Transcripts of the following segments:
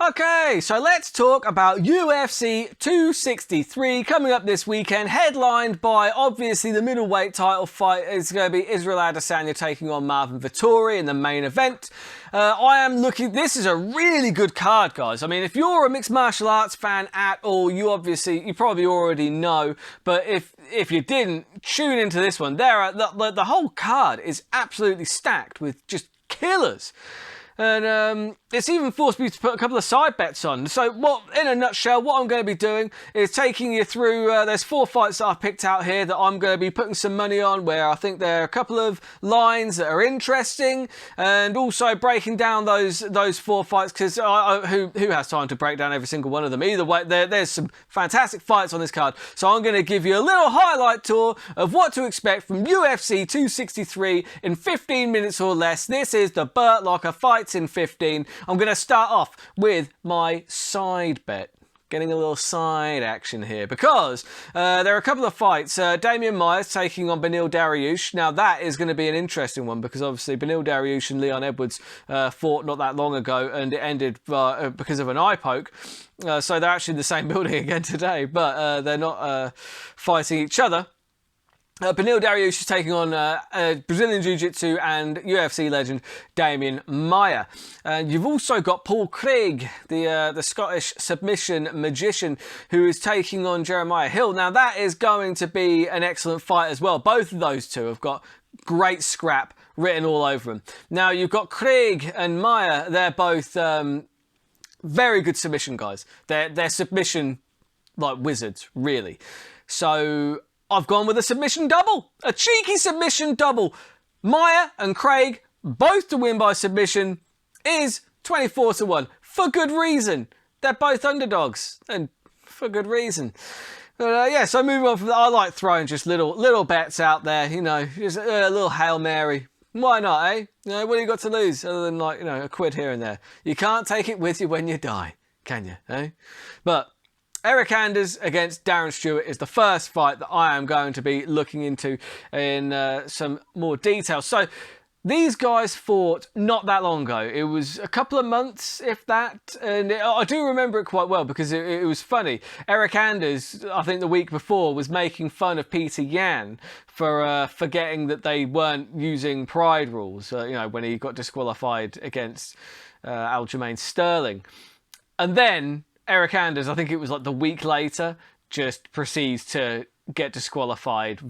Okay, so let's talk about UFC 263 coming up this weekend, headlined by obviously the middleweight title fight. It's going to be Israel Adesanya taking on Marvin Vettori in the main event. This is a really good card, guys. I mean, if you're a mixed martial arts fan at all, you probably already know, but if you didn't, tune into this one. The whole card is absolutely stacked with just killers. And it's even forced me to put a couple of side bets on. So in a nutshell, what I'm going to be doing is taking you through, there's 4 fights that I've picked out here that I'm going to be putting some money on, where I think there are a couple of lines that are interesting, and also breaking down those 4 fights, because who has time to break down every single one of them? Either way, there's some fantastic fights on this card. So I'm going to give you a little highlight tour of what to expect from UFC 263 in 15 minutes or less. This is the Burt Locker Fights in 15. I'm going to start off with my side bet. Getting a little side action here because there are a couple of fights. Damian Maia's taking on Beneil Dariush. Now that is going to be an interesting one because obviously Beneil Dariush and Leon Edwards fought not that long ago and it ended because of an eye poke. So they're actually in the same building again today, but they're not fighting each other. Beneil Dariush is taking on Brazilian Jiu-Jitsu and UFC legend Damian Maia. You've also got Paul Craig, the Scottish submission magician, who is taking on Jeremiah Hill. Now that is going to be an excellent fight as well. Both of those two have got great scrap written all over them. Now you've got Craig and Maia. They're both very good submission guys. They're submission like wizards, really. So I've gone with a submission double, a cheeky submission double. Maia and Craig, both to win by submission, is 24-1 for good reason. They're both underdogs and for good reason. But so moving on from that, I like throwing just little bets out there, just a little Hail Mary. Why not, eh? What do you got to lose other than a quid here and there? You can't take it with you when you die, can you, eh? But Eric Anders against Darren Stewart is the first fight that I am going to be looking into in some more detail. So these guys fought not that long ago. It was a couple of months, if that. And I do remember it quite well because it was funny. Eric Anders, I think the week before, was making fun of Peter Yan for forgetting that they weren't using pride rules, when he got disqualified against Aljamain Sterling. And then Eric Anders, I think it was like the week later, just proceeds to get disqualified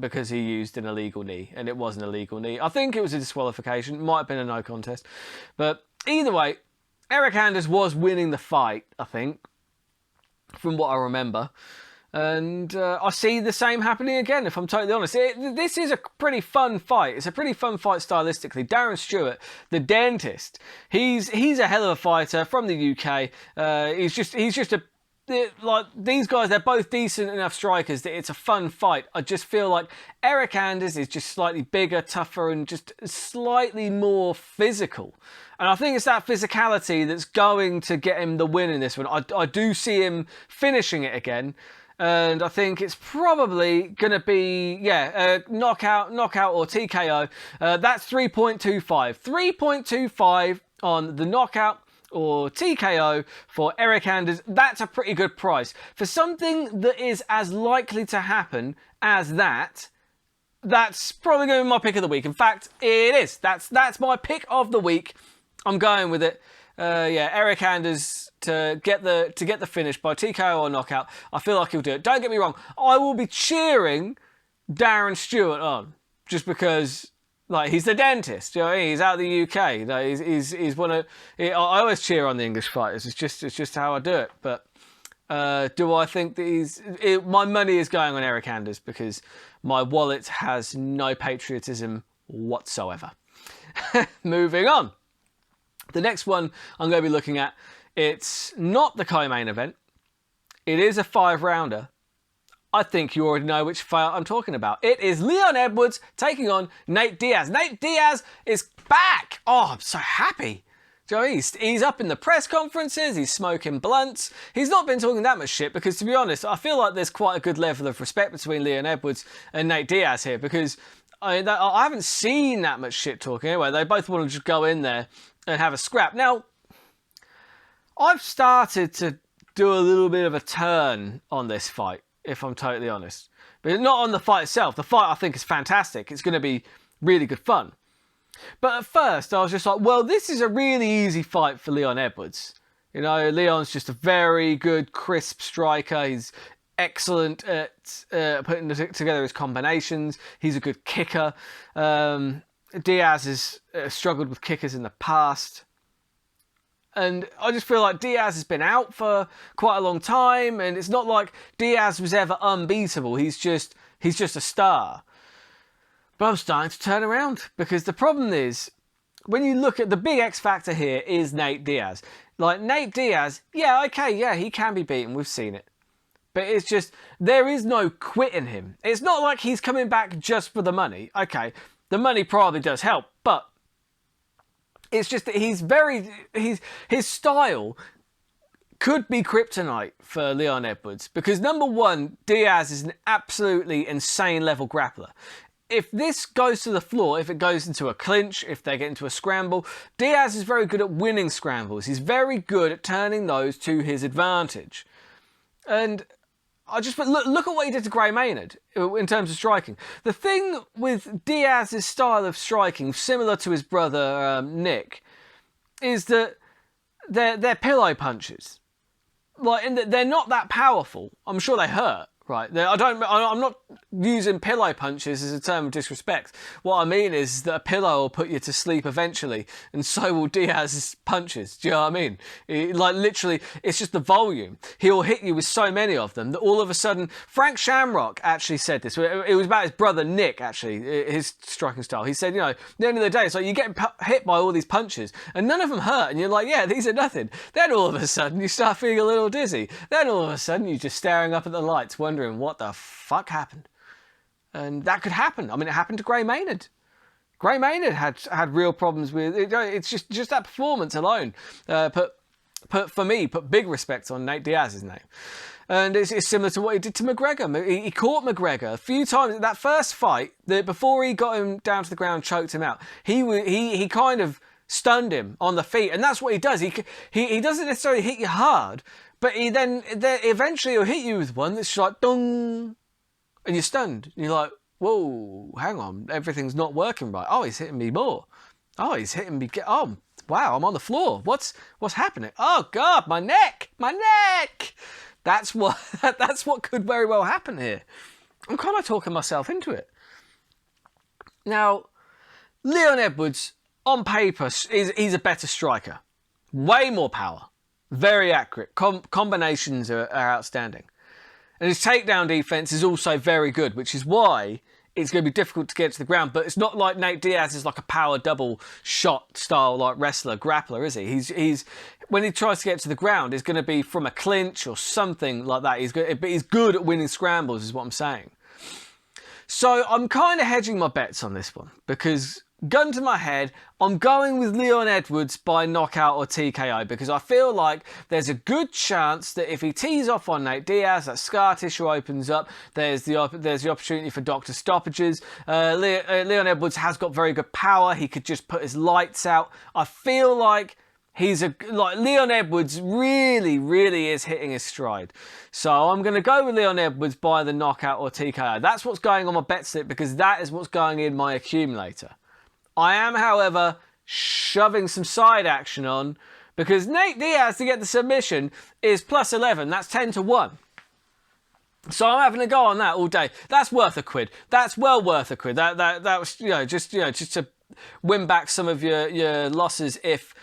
because he used an illegal knee, and it wasn't a legal knee. I think it was a disqualification. It might have been a no contest. But either way, Eric Anders was winning the fight, I think, from what I remember. And I see the same happening again, if I'm totally honest. This is a pretty fun fight. It's a pretty fun fight stylistically. Darren Stewart, the dentist, he's a hell of a fighter from the UK. He's just like these guys, they're both decent enough strikers that it's a fun fight. I just feel like Eric Anders is just slightly bigger, tougher, and just slightly more physical. And I think it's that physicality that's going to get him the win in this one. I do see him finishing it again. And I think it's probably going to be, knockout or TKO. That's 3.25. 3.25 on the knockout or TKO for Eric Anders. That's a pretty good price. For something that is as likely to happen as that, that's probably going to be my pick of the week. In fact, it is. That's my pick of the week. I'm going with it. Eric Anders to get the finish by TKO or knockout. I feel like he'll do it. Don't get me wrong. I will be cheering Darren Stewart on just because, he's the dentist. He's out of the UK. He's one of. I always cheer on the English fighters. It's just how I do it. But do I think that my money is going on Eric Anders because my wallet has no patriotism whatsoever. Moving on. The next one I'm going to be looking at, it's not the co-main event. It is a 5-rounder. I think you already know which fight I'm talking about. It is Leon Edwards taking on Nate Diaz. Nate Diaz is back. Oh, I'm so happy. Do you know what I mean? He's up in the press conferences, he's smoking blunts. He's not been talking that much shit because, to be honest, I feel like there's quite a good level of respect between Leon Edwards and Nate Diaz here because I haven't seen that much shit talking anyway. They both want to just go in there and have a scrap. Now, I've started to do a little bit of a turn on this fight, if I'm totally honest. But not on the fight itself. The fight I think is fantastic. It's going to be really good fun. But at first I was just like, well, this is a really easy fight for Leon Edwards. You know, Leon's just a very good, crisp striker. He's excellent at putting together his combinations. He's a good kicker. Diaz has struggled with kickers in the past. And I just feel like Diaz has been out for quite a long time, and it's not like Diaz was ever unbeatable. He's just a star. But I'm starting to turn around, because the problem is, when you look at the big X factor here is Nate Diaz. Like, Nate Diaz, yeah, okay, yeah, he can be beaten. We've seen it. But it's just, there is no quitting him. It's not like he's coming back just for the money. Okay, the money probably does help, but it's just that his style could be kryptonite for Leon Edwards, because number one, Diaz is an absolutely insane level grappler. If this goes to the floor, if it goes into a clinch, if they get into a scramble, Diaz is very good at winning scrambles. He's very good at turning those to his advantage. And I just look at what he did to Gray Maynard in terms of striking. The thing with Diaz's style of striking, similar to his brother Nick, is that they're pillow punches. Like, they're not that powerful. I'm sure they hurt. Right, I'm not using pillow punches as a term of disrespect. What I mean is that a pillow will put you to sleep eventually, and so will Diaz's punches. Do you know what I mean? Like, literally, it's just the volume. He'll hit you with so many of them that all of a sudden, Frank Shamrock actually said this. It was about his brother Nick, actually, his striking style. He said, you know, at the end of the day, it's like you get hit by all these punches, and none of them hurt, and you're like, yeah, these are nothing. Then all of a sudden, you start feeling a little dizzy. Then all of a sudden, you're just staring up at the lights, wondering what the fuck happened. And that could happen. I mean, it happened to Gray Maynard. Gray Maynard had real problems with it. It's just that performance alone put big respect on Nate Diaz's name. And it's similar to what he did to McGregor. He caught McGregor a few times. That first fight, before he got him down to the ground, choked him out, he kind of stunned him on the feet. And that's what he does. He doesn't necessarily hit you hard, but eventually he'll hit you with one that's like, dong, and you're stunned. And you're like, whoa, hang on, everything's not working right. Oh, he's hitting me more. Oh, he's hitting me. Oh, wow, I'm on the floor. What's happening? Oh, God, my neck. That's what could very well happen here. I'm kind of talking myself into it. Now, Leon Edwards, on paper, he's a better striker. Way more power. Very accurate. Combinations are outstanding. And his takedown defense is also very good, which is why it's going to be difficult to get to the ground. But it's not like Nate Diaz is like a power double shot style like wrestler, grappler, is he? He's when he tries to get to the ground, it's going to be from a clinch or something like that. But he's good at winning scrambles, is what I'm saying. So I'm kind of hedging my bets on this one, because gun to my head, I'm going with Leon Edwards by knockout or TKO, because I feel like there's a good chance that if he tees off on Nate Diaz, that scar tissue opens up. There's the opportunity for doctor stoppages. Leon Edwards has got very good power. He could just put his lights out. I feel like Leon Edwards really, really is hitting his stride. So I'm going to go with Leon Edwards by the knockout or TKO. That's what's going on my bet slip, because that is what's going in my accumulator. I am, however, shoving some side action on, because Nate Diaz to get the submission is plus 11. That's 10 to 1. So I'm having a go on that all day. That's worth a quid. That's well worth a quid. That was just to win back some of your losses if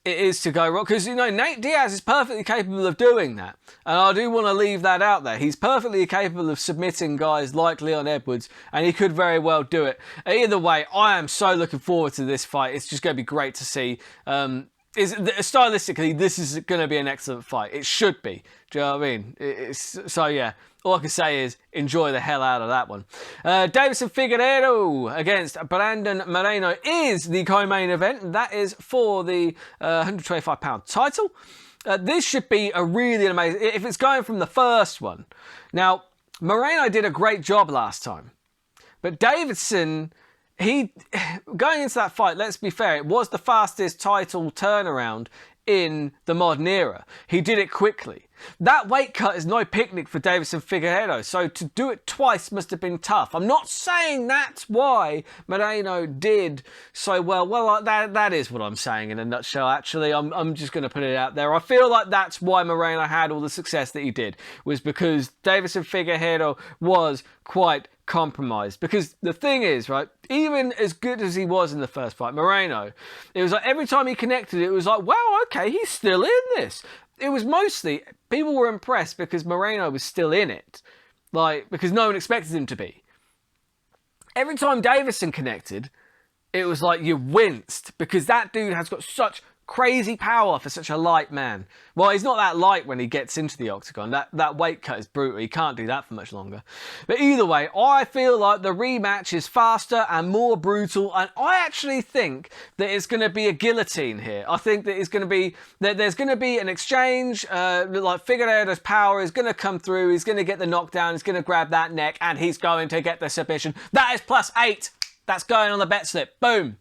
it is to go wrong, because Nate Diaz is perfectly capable of doing that, and I do want to leave that out there. He's perfectly capable of submitting guys like Leon Edwards, and he could very well do it. Either way, I am so looking forward to this fight. It's just going to be great to see. Stylistically, this is going to be an excellent fight. It should be. Do you know what I mean? So yeah, all I can say is enjoy the hell out of that one. Davidson Figuero against Brandon Moreno is the co-main event, and that is for the 125-pound title. This should be a really amazing, if it's going from the first one. Now, Moreno did a great job last time, but Davidson, going into that fight, let's be fair, it was the fastest title turnaround in the modern era. He did it quickly. That weight cut is no picnic for Davidson Figuero, so to do it twice must have been tough. I'm not saying that's why Moreno did so well. Well, that is what I'm saying in a nutshell, actually. I'm just going to put it out there. I feel like that's why Moreno had all the success that he did, was because Davidson Figuero was quite compromised. Because the thing is, right, even as good as he was in the first fight, Moreno, it was like every time he connected, it was like, wow, okay, he's still in this. It was mostly, people were impressed because Moreno was still in it. Like, because no one expected him to be. Every time Davidson connected, it was like you winced, because that dude has got such crazy power for such a light man. Well, he's not that light when he gets into the octagon. That weight cut is brutal. He can't do that for much longer. But either way, I feel like the rematch is faster and more brutal, and I actually think that it's going to be a guillotine here. I think that it's going to be that there's going to be an exchange. Like Figueroa's power is going to come through. He's going to get the knockdown. He's going to grab that neck, and he's going to get the submission. That is +8. That's going on the bet slip. Boom.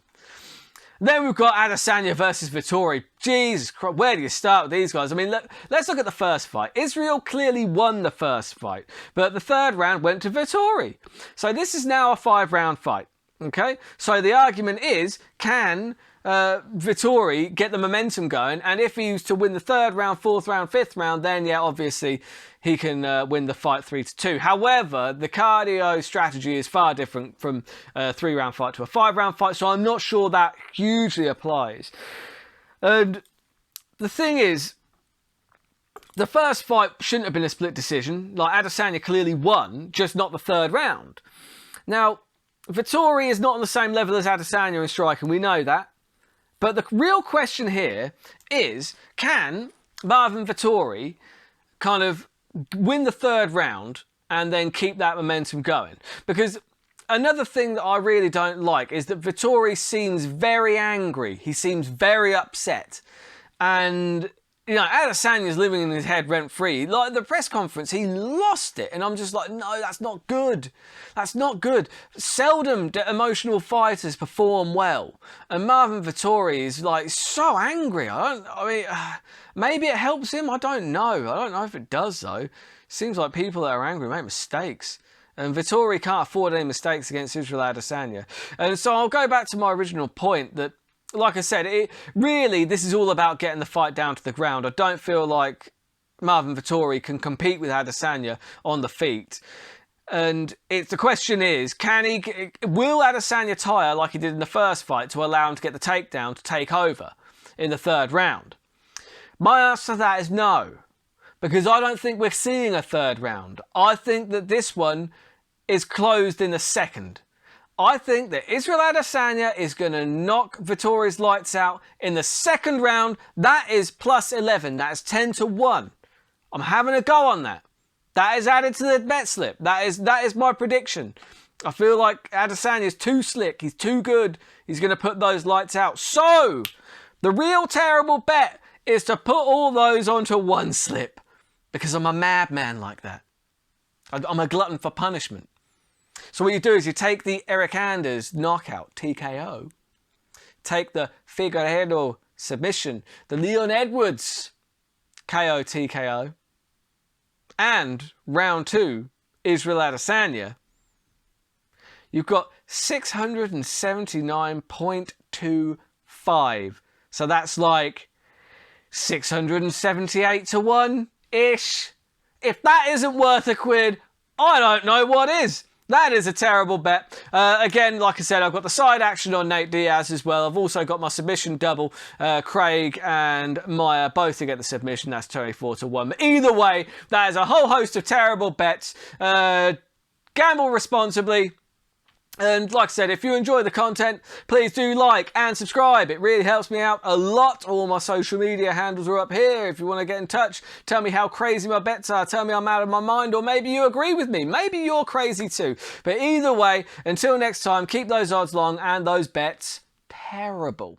Then we've got Adesanya versus Vettori. Jesus Christ, where do you start with these guys? I mean, let's look at the first fight. Israel clearly won the first fight, but the third round went to Vettori. So this is now a 5-round fight, okay? So the argument is, can Vettori get the momentum going? And if he was to win the third round, fourth round, fifth round, then yeah, obviously he can win the fight 3-2. However, the cardio strategy is far different from a 3-round fight to a 5-round fight, so I'm not sure that hugely applies. And the thing is, the first fight shouldn't have been a split decision. Like, Adesanya clearly won, just not the third round. Now, Vettori is not on the same level as Adesanya in striking, we know that. But the real question here is, can Marvin Vettori kind of win the third round and then keep that momentum going? Because another thing that I really don't like is that Vettori seems very angry. He seems very upset. And, you know, Adesanya's living in his head rent-free. Like, the press conference, he lost it. And I'm just like, no, that's not good. That's not good. Seldom do emotional fighters perform well. And Marvin Vettori is, like, so angry. Maybe it helps him. I don't know. I don't know if it does, though. Seems like people that are angry make mistakes. And Vettori can't afford any mistakes against Israel Adesanya. And so I'll go back to my original point that, like I said, this is all about getting the fight down to the ground. I don't feel like Marvin Vettori can compete with Adesanya on the feet. And the question is, will Adesanya tire like he did in the first fight to allow him to get the takedown to take over in the third round? My answer to that is no, because I don't think we're seeing a third round. I think that this one is closed in the second. I think that Israel Adesanya is going to knock Vettori's lights out in the second round. That is +11. That is 10-1. I'm having a go on that. That is added to the bet slip. That is my prediction. I feel like Adesanya is too slick. He's too good. He's going to put those lights out. So, the real terrible bet is to put all those onto one slip, because I'm a madman like that. I'm a glutton for punishment. So what you do is you take the Eric Anders knockout, TKO, take the Figueroa submission, the Leon Edwards KO, TKO, and round 2, Israel Adesanya. You've got 679.25. So that's like 678-1-ish. If that isn't worth a quid, I don't know what is. That is a terrible bet. Again, like I said, I've got the side action on Nate Diaz as well. I've also got my submission double. Craig and Maya both to get the submission. That's 24-1. But either way, that is a whole host of terrible bets. Gamble responsibly. And like I said, if you enjoy the content, please do like and subscribe. It really helps me out a lot. All my social media handles are up here. If you want to get in touch, tell me how crazy my bets are. Tell me I'm out of my mind, or maybe you agree with me. Maybe you're crazy too. But either way, until next time, keep those odds long and those bets terrible.